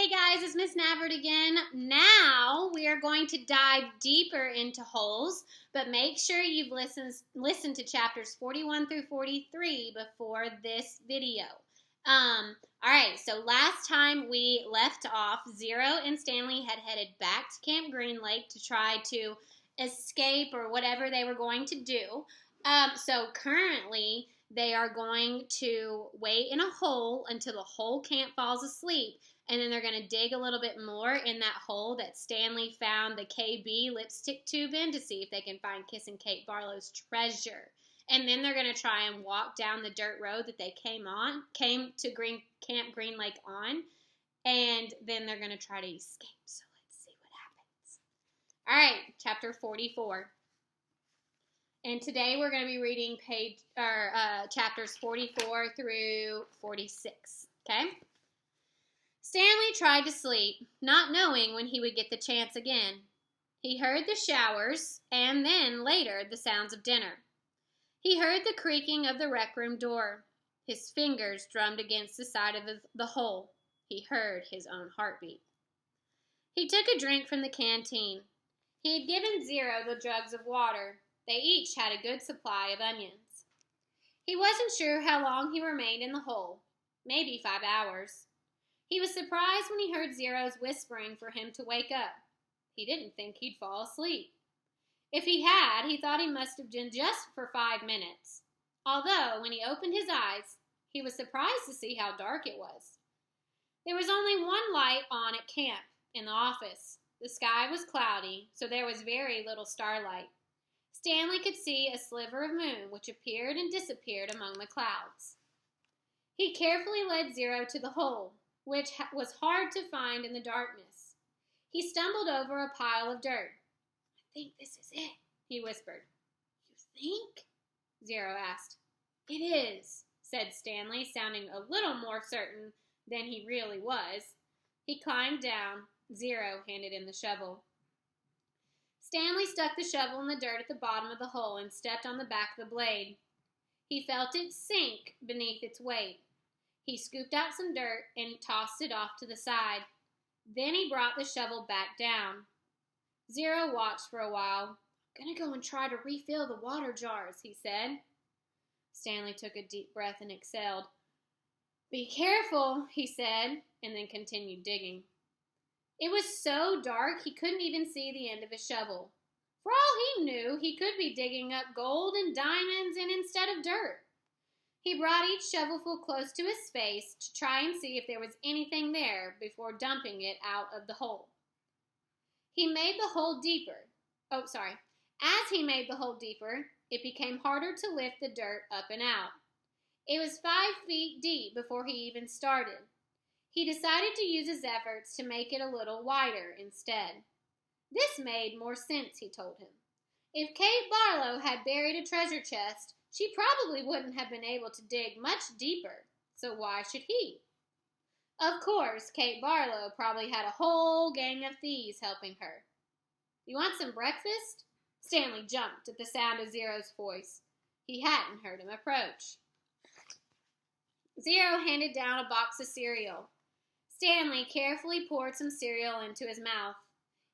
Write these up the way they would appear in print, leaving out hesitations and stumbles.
Hey guys, it's Miss Navert again. Now we are going to dive deeper into holes, but make sure you've listened to chapters 41 through 43 before this video. Alright, so last time we left off, Zero and Stanley had headed back to Camp Green Lake to try to escape or whatever they were going to do. So currently they are going to wait in a hole until the whole camp falls asleep. And then they're going to dig a little bit more in that hole that Stanley found the KB lipstick tube in to see if they can find Kissin' Kate Barlow's treasure. And then they're going to try and walk down the dirt road that they came to Camp Green Lake on. And then they're going to try to escape. So let's see what happens. All right, chapter 44. And today we're going to be reading chapters 44 through 46. Okay? Stanley tried to sleep, not knowing when he would get the chance again. He heard the showers, and then, later, the sounds of dinner. He heard the creaking of the rec room door. His fingers drummed against the side of the hole. He heard his own heartbeat. He took a drink from the canteen. He had given Zero the jugs of water. They each had a good supply of onions. He wasn't sure how long he remained in the hole. Maybe 5 hours. He was surprised when he heard Zero's whispering for him to wake up. He didn't think he'd fall asleep. If he had, he thought he must have been just for 5 minutes. Although, when he opened his eyes, he was surprised to see how dark it was. There was only one light on at camp, in the office. The sky was cloudy, so there was very little starlight. Stanley could see a sliver of moon, which appeared and disappeared among the clouds. He carefully led Zero to the hole, which was hard to find in the darkness. He stumbled over a pile of dirt. "I think this is it," he whispered. "You think?" Zero asked. "It is," said Stanley, sounding a little more certain than he really was. He climbed down. Zero handed him the shovel. Stanley stuck the shovel in the dirt at the bottom of the hole and stepped on the back of the blade. He felt it sink beneath its weight. He scooped out some dirt and tossed it off to the side. Then he brought the shovel back down. Zero watched for a while. "I'm going to go and try to refill the water jars," he said. Stanley took a deep breath and exhaled. "Be careful," he said, and then continued digging. It was so dark he couldn't even see the end of his shovel. For all he knew, he could be digging up gold and diamonds instead of dirt. He brought each shovelful close to his face to try and see if there was anything there before dumping it out of the hole. He made the hole deeper. As he made the hole deeper, it became harder to lift the dirt up and out. It was 5 feet deep before he even started. He decided to use his efforts to make it a little wider instead. This made more sense, he told him. If Kate Barlow had buried a treasure chest, she probably wouldn't have been able to dig much deeper, so why should he? Of course, Kate Barlow probably had a whole gang of thieves helping her. "You want some breakfast?" Stanley jumped at the sound of Zero's voice. He hadn't heard him approach. Zero handed down a box of cereal. Stanley carefully poured some cereal into his mouth.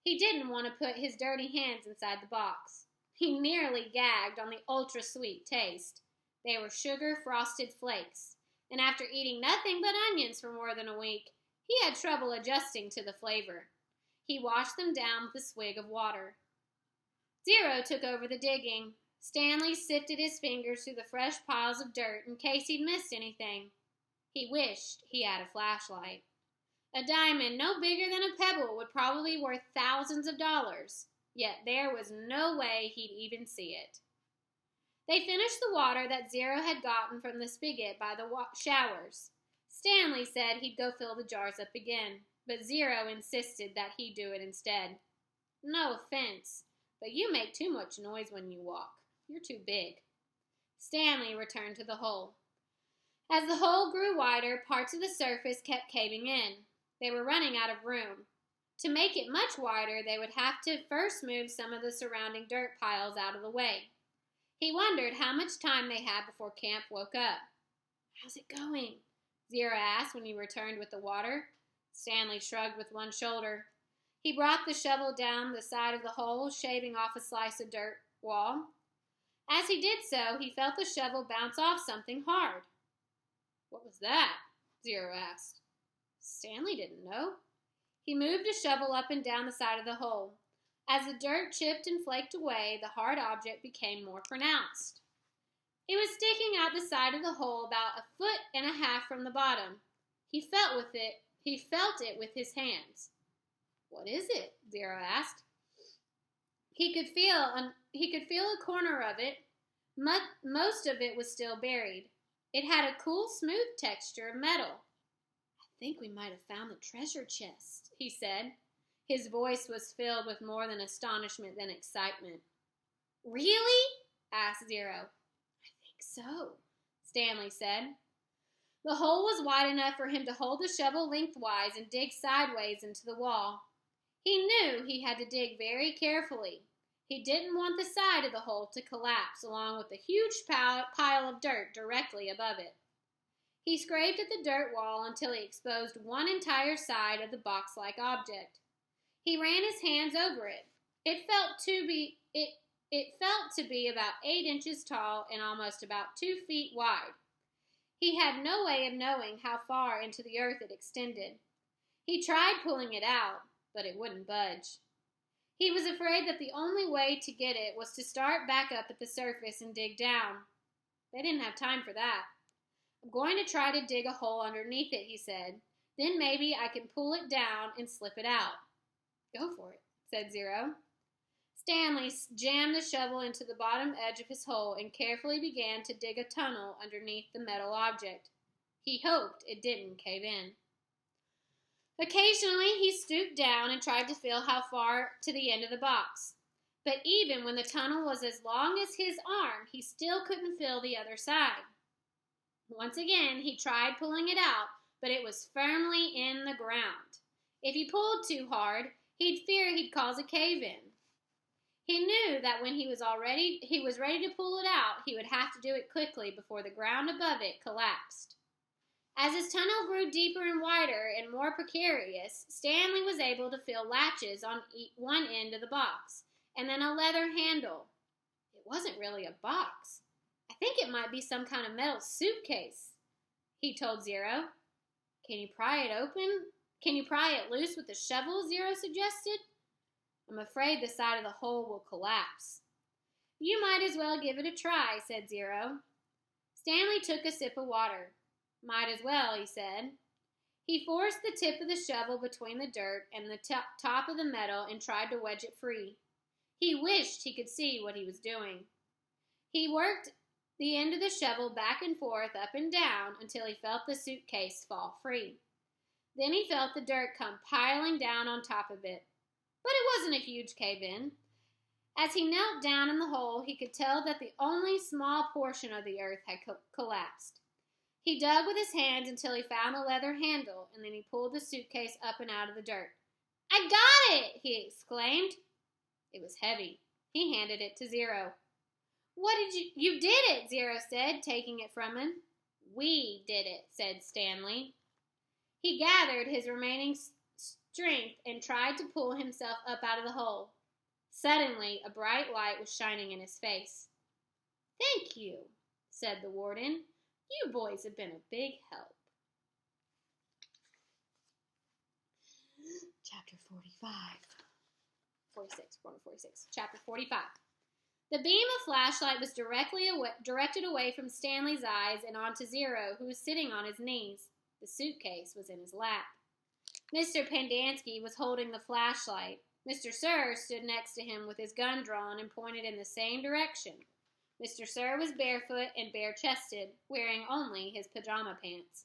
He didn't want to put his dirty hands inside the box. He nearly gagged on the ultra-sweet taste. They were sugar-frosted flakes, and after eating nothing but onions for more than a week, he had trouble adjusting to the flavor. He washed them down with a swig of water. Zero took over the digging. Stanley sifted his fingers through the fresh piles of dirt in case he'd missed anything. He wished he had a flashlight. A diamond no bigger than a pebble would probably be worth thousands of dollars, yet there was no way he'd even see it. They finished the water that Zero had gotten from the spigot by the showers. Stanley said he'd go fill the jars up again, but Zero insisted that he do it instead. "No offense, but you make too much noise when you walk. You're too big." Stanley returned to the hole. As the hole grew wider, parts of the surface kept caving in. They were running out of room. To make it much wider, they would have to first move some of the surrounding dirt piles out of the way. He wondered how much time they had before camp woke up. "How's it going?" Zero asked when he returned with the water. Stanley shrugged with one shoulder. He brought the shovel down the side of the hole, shaving off a slice of dirt wall. As he did so, he felt the shovel bounce off something hard. What was that? Zero asked. Stanley didn't know. He moved a shovel up and down the side of the hole. As the dirt chipped and flaked away, the hard object became more pronounced. It was sticking out the side of the hole about 1.5 feet from the bottom. He felt it with his hands. What is it? Zero asked. He could feel a corner of it. Most of it was still buried. It had a cool, smooth texture of metal. I think we might have found the treasure chest, he said. His voice was filled with more than astonishment than excitement. Really? Asked Zero. I think so, Stanley said. The hole was wide enough for him to hold the shovel lengthwise and dig sideways into the wall. He knew he had to dig very carefully. He didn't want the side of the hole to collapse along with the huge pile of dirt directly above it. He scraped at the dirt wall until he exposed one entire side of the box-like object. He ran his hands over it. It felt to be about 8 inches tall and almost about 2 feet wide. He had no way of knowing how far into the earth it extended. He tried pulling it out, but it wouldn't budge. He was afraid that the only way to get it was to start back up at the surface and dig down. They didn't have time for that. I'm going to try to dig a hole underneath it, he said. Then maybe I can pull it down and slip it out. Go for it, said Zero. Stanley jammed the shovel into the bottom edge of his hole and carefully began to dig a tunnel underneath the metal object. He hoped it didn't cave in. Occasionally, he stooped down and tried to feel how far to the end of the box. But even when the tunnel was as long as his arm, he still couldn't feel the other side. Once again, he tried pulling it out, but it was firmly in the ground. If he pulled too hard, he'd fear he'd cause a cave-in. He knew that when he was ready to pull it out, he would have to do it quickly before the ground above it collapsed. As his tunnel grew deeper and wider and more precarious, Stanley was able to feel latches on one end of the box, and then a leather handle. It wasn't really a box. I think it might be some kind of metal suitcase, he told Zero. Can you pry it open? Can you pry it loose with a shovel? Zero suggested. I'm afraid the side of the hole will collapse. You might as well give it a try, said Zero. Stanley took a sip of water. Might as well, he said. He forced the tip of the shovel between the dirt and the top of the metal and tried to wedge it free. He wished he could see what he was doing. He worked the end of the shovel back and forth, up and down, until he felt the suitcase fall free. Then he felt the dirt come piling down on top of it. But it wasn't a huge cave-in. As he knelt down in the hole, he could tell that the only small portion of the earth had collapsed. He dug with his hands until he found the leather handle, and then he pulled the suitcase up and out of the dirt. I got it! He exclaimed. It was heavy. He handed it to Zero. What did you did it, Zero said, taking it from him. We did it, said Stanley. He gathered his remaining strength and tried to pull himself up out of the hole. Suddenly, a bright light was shining in his face. Thank you, said the warden. You boys have been a big help. Chapter 45. 46. Chapter 45. The beam of flashlight was directed away from Stanley's eyes and onto Zero, who was sitting on his knees. The suitcase was in his lap. Mr. Pendanski was holding the flashlight. Mr. Sir stood next to him with his gun drawn and pointed in the same direction. Mr. Sir was barefoot and bare-chested, wearing only his pajama pants.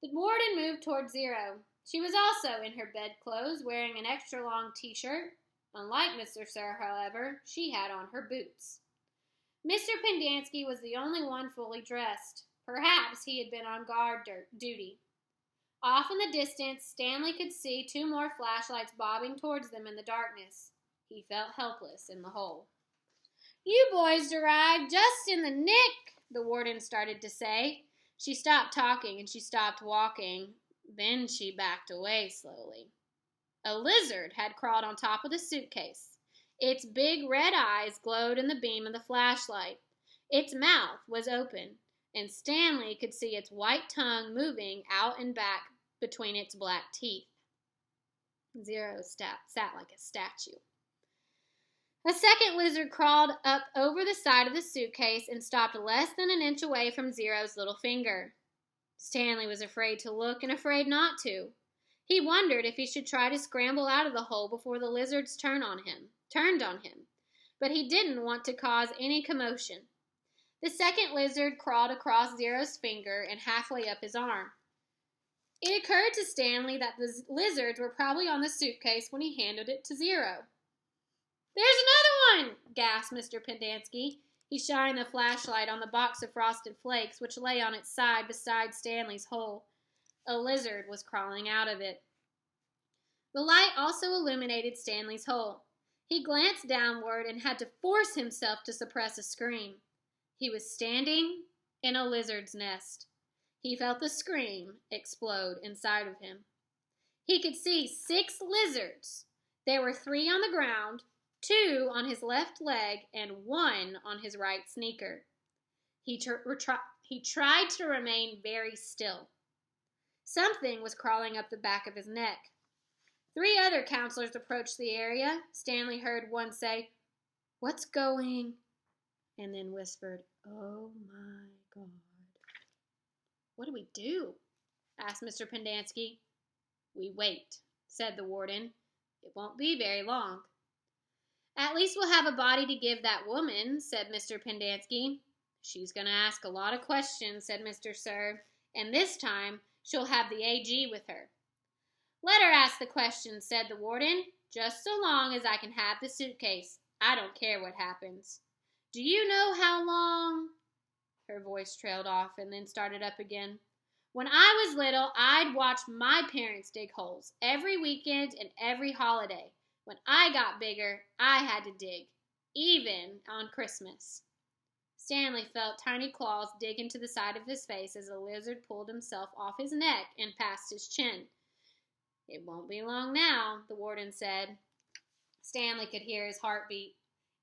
The warden moved toward Zero. She was also in her bedclothes, wearing an extra-long t-shirt. Unlike Mr. Sir, however, she had on her boots. Mr. Pendanski was the only one fully dressed. Perhaps he had been on guard duty. Off in the distance, Stanley could see 2 more flashlights bobbing towards them in the darkness. He felt helpless in the hole. You boys arrived just in the nick, the warden started to say. She stopped talking and she stopped walking. Then she backed away slowly. A lizard had crawled on top of the suitcase. Its big red eyes glowed in the beam of the flashlight. Its mouth was open, and Stanley could see its white tongue moving out and back between its black teeth. Zero sat like a statue. A second lizard crawled up over the side of the suitcase and stopped less than an inch away from Zero's little finger. Stanley was afraid to look and afraid not to. He wondered if he should try to scramble out of the hole before the lizards turned on him, but he didn't want to cause any commotion. The second lizard crawled across Zero's finger and halfway up his arm. It occurred to Stanley that the lizards were probably on the suitcase when he handed it to Zero. "There's another one!" gasped Mr. Pendanski. He shined the flashlight on the box of Frosted Flakes, which lay on its side beside Stanley's hole. A lizard was crawling out of it. The light also illuminated Stanley's hole. He glanced downward and had to force himself to suppress a scream. He was standing in a lizard's nest. He felt the scream explode inside of him. He could see 6 lizards. There were 3 on the ground, 2 on his left leg, and 1 on his right sneaker. He tried to remain very still. Something was crawling up the back of his neck. 3 other counselors approached the area. Stanley heard one say, "What's going?" and then whispered, "Oh my God." "What do we do?" asked Mr. Pendanski. "We wait," said the warden. "It won't be very long." "At least we'll have a body to give that woman," said Mr. Pendanski. "She's going to ask a lot of questions," said Mr. Sir, "and this time she'll have the AG with her." "Let her ask the questions," said the warden, "just so long as I can have the suitcase. I don't care what happens. Do you know how long—" Her voice trailed off and then started up again. "When I was little, I'd watch my parents dig holes every weekend and every holiday. When I got bigger, I had to dig, even on Christmas." Stanley felt tiny claws dig into the side of his face as the lizard pulled himself off his neck and past his chin. "It won't be long now," the warden said. Stanley could hear his heartbeat.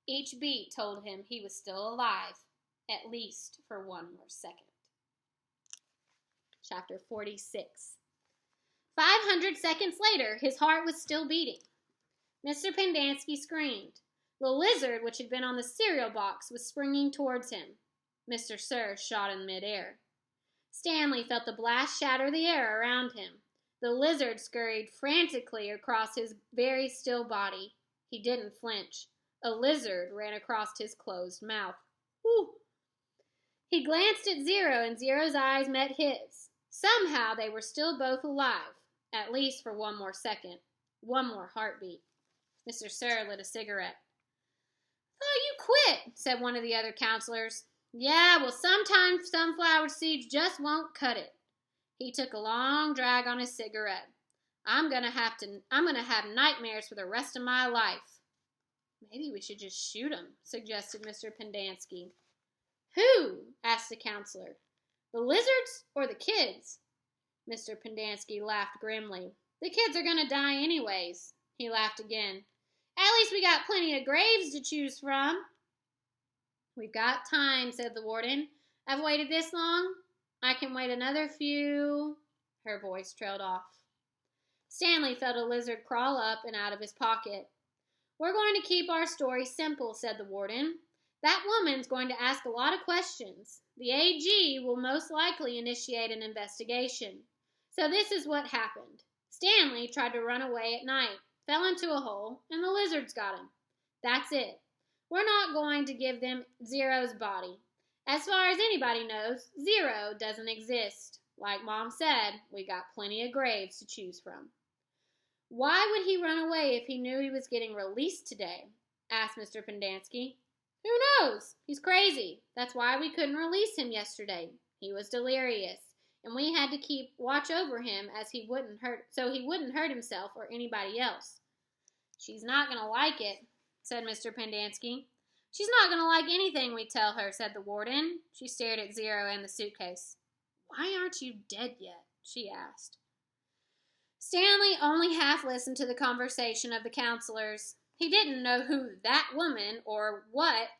Each beat told him he was still alive, at least for 1 more second. Chapter 46. 500 seconds later, his heart was still beating. Mr. Pendanski screamed. The lizard, which had been on the cereal box, was springing towards him. Mr. Sir shot in midair. Stanley felt the blast shatter the air around him. The lizard scurried frantically across his very still body. He didn't flinch. A lizard ran across his closed mouth. "Whew!" He glanced at Zero, and Zero's eyes met his. Somehow they were still both alive, at least for 1 more second, 1 more heartbeat. Mr. Sir lit a cigarette. "Oh, you quit," said one of the other counselors. "Yeah, well, sometimes sunflower seeds just won't cut it." He took a long drag on his cigarette. I'm gonna have nightmares for the rest of my life." "Maybe we should just shoot him," suggested Mr. Pendanski. "Who?" asked the counselor. "The lizards or the kids?" Mr. Pendanski laughed grimly. "The kids are gonna die anyways." He laughed again. "At least we got plenty of graves to choose from." "We've got time," said the warden. "I've waited this long. I can wait another few—" Her voice trailed off. Stanley felt a lizard crawl up and out of his pocket. "We're going to keep our story simple," said the warden. "That woman's going to ask a lot of questions. The AG will most likely initiate an investigation. So this is what happened. Stanley tried to run away at night, fell into a hole, and the lizards got him. That's it. We're not going to give them Zero's body. As far as anybody knows, Zero doesn't exist. Like Mom said, we got plenty of graves to choose from." "Why would he run away if he knew he was getting released today?" asked Mr. Pendanski. "Who knows? He's crazy. That's why we couldn't release him yesterday. He was delirious, and we had to keep watch over him so he wouldn't hurt himself or anybody else." "She's not going to like it," said Mr. Pendanski. "She's not going to like anything we tell her," said the warden. She stared at Zero and the suitcase. "Why aren't you dead yet?" she asked. Stanley only half listened to the conversation of the counselors. He didn't know who that woman or what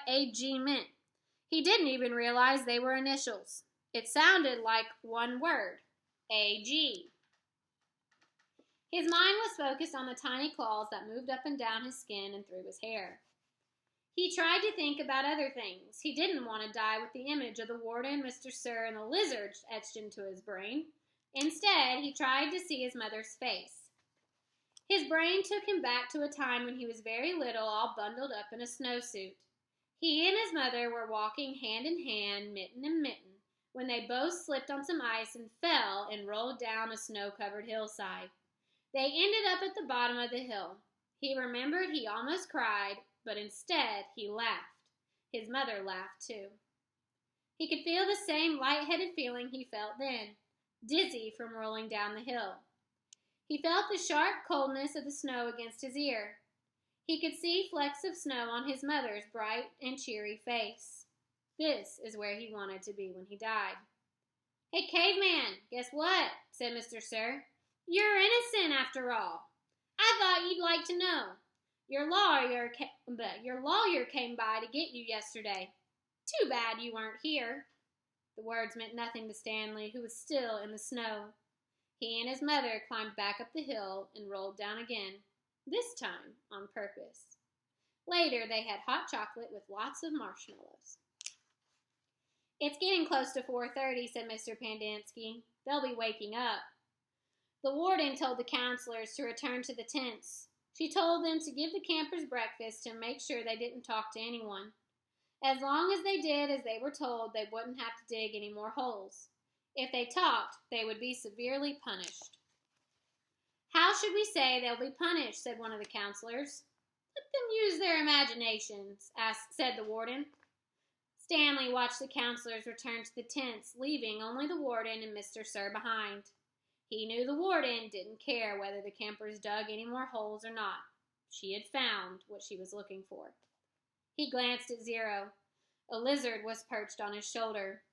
AG meant. He didn't even realize they were initials. It sounded like one word, AG. His mind was focused on the tiny claws that moved up and down his skin and through his hair. He tried to think about other things. He didn't want to die with the image of the warden, Mr. Sir, and the lizard etched into his brain. Instead, he tried to see his mother's face. His brain took him back to a time when he was very little, all bundled up in a snowsuit. He and his mother were walking hand in hand, mitten in mitten, when they both slipped on some ice and fell and rolled down a snow-covered hillside. They ended up at the bottom of the hill. He remembered he almost cried, but instead he laughed. His mother laughed too. He could feel the same lightheaded feeling he felt then, dizzy from rolling down the hill. He felt the sharp coldness of the snow against his ear. He could see flecks of snow on his mother's bright and cheery face. This is where he wanted to be when he died. "Hey, caveman, guess what?" said Mr. Sir. "You're innocent after all. I thought you'd like to know. Your lawyer came by to get you yesterday. Too bad you weren't here." The words meant nothing to Stanley, who was still in the snow. He and his mother climbed back up the hill and rolled down again, this time on purpose. Later, they had hot chocolate with lots of marshmallows. "It's getting close to 4:30, said Mr. Pandansky. "They'll be waking up." The warden told the counselors to return to the tents. She told them to give the campers breakfast and make sure they didn't talk to anyone. As long as they did as they were told, they wouldn't have to dig any more holes. If they talked, they would be severely punished. "How should we say they'll be punished?" said one of the counselors. "Let them use their imaginations," said the warden. Stanley watched the counselors return to the tents, leaving only the warden and Mr. Sir behind. He knew the warden didn't care whether the campers dug any more holes or not. She had found what she was looking for. He glanced at Zero. A lizard was perched on his shoulder.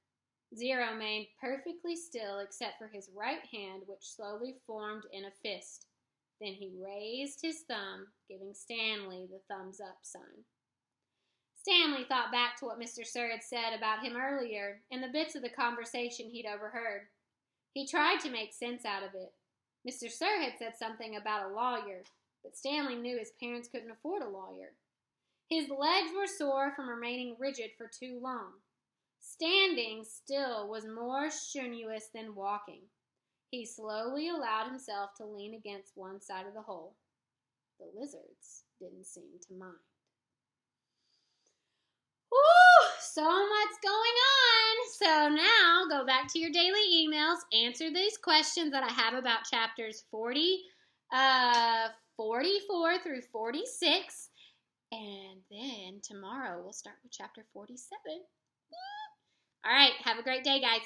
Zero remained perfectly still except for his right hand, which slowly formed in a fist. Then he raised his thumb, giving Stanley the thumbs-up sign. Stanley thought back to what Mr. Sir had said about him earlier and the bits of the conversation he'd overheard. He tried to make sense out of it. Mr. Sir had said something about a lawyer, but Stanley knew his parents couldn't afford a lawyer. His legs were sore from remaining rigid for too long. Standing still was more strenuous than walking. He slowly allowed himself to lean against one side of the hole. The lizards didn't seem to mind. Woo! So much going on. So now go back to your daily emails, answer these questions that I have about chapters 44 through 46, and then tomorrow we'll start with chapter 47. All right, have a great day, guys.